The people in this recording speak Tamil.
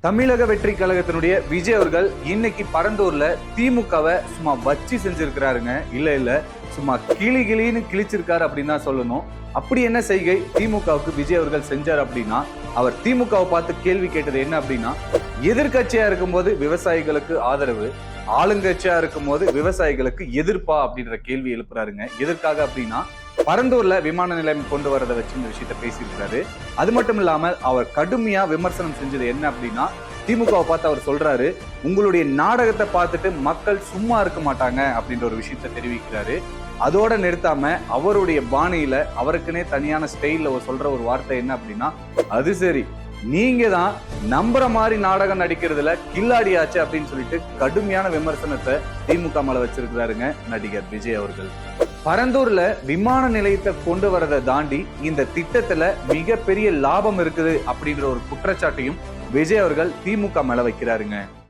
தமிழக வெற்றி கழகத்தினுடைய விஜய் அவர்கள் இன்னைக்கு பரந்தூர்ல திமுகவை சும்மா வச்சு செஞ்சிருக்கிறாருங்க. இல்ல சும்மா கிளின்னு கிழிச்சிருக்காரு அப்படின்னு தான் சொல்லணும். அப்படி என்ன செய்கை திமுகவுக்கு விஜய் அவர்கள் செஞ்சார் அப்படின்னா, அவர் திமுகவை பார்த்து கேள்வி கேட்டது என்ன அப்படின்னா, எதிர்கட்சியா இருக்கும்போது விவசாயிகளுக்கு ஆதரவு, ஆளுங்கட்சியா இருக்கும்போது விவசாயிகளுக்கு எதிர்ப்பா அப்படின்ற கேள்வி எழுப்புறாருங்க. எதற்காக அப்படின்னா, பரந்தூர்ல விமான நிலையம் கொண்டு வரதை வச்சு இந்த விஷயத்த பேசியிருக்கிறாரு. அது மட்டும் இல்லாமல் அவர் கடுமையா விமர்சனம் செஞ்சது என்ன அப்படின்னா, திமுகவை பார்த்து அவர் சொல்றாரு, உங்களுடைய நாடகத்தை பார்த்துட்டு மக்கள் சும்மா இருக்க மாட்டாங்க அப்படின்ற ஒரு விஷயத்த தெரிவிக்கிறாரு. அதோட நிறுத்தாம அவருடைய பாணியில அவருக்குன்னே தனியான ஸ்டைல்ல சொல்ற ஒரு வார்த்தை என்ன அப்படின்னா, அது சரி நீங்க தான் நம்புற மாதிரி நாடகம் நடிக்கிறதுல கில்லாடியாச்சு அப்படின்னு சொல்லிட்டு கடுமையான விமர்சனத்தை திமுக மேல வச்சிருக்கிறாருங்க நடிகர் விஜய் அவர்கள். பரந்தூர்ல விமான நிலையத்தை கொண்டு வரதை தாண்டி இந்த திட்டத்துல மிகப்பெரிய லாபம் இருக்குது அப்படின்ற ஒரு குற்றச்சாட்டையும் விஜய் அவர்கள் திமுக மேல வைக்கிறாருங்க.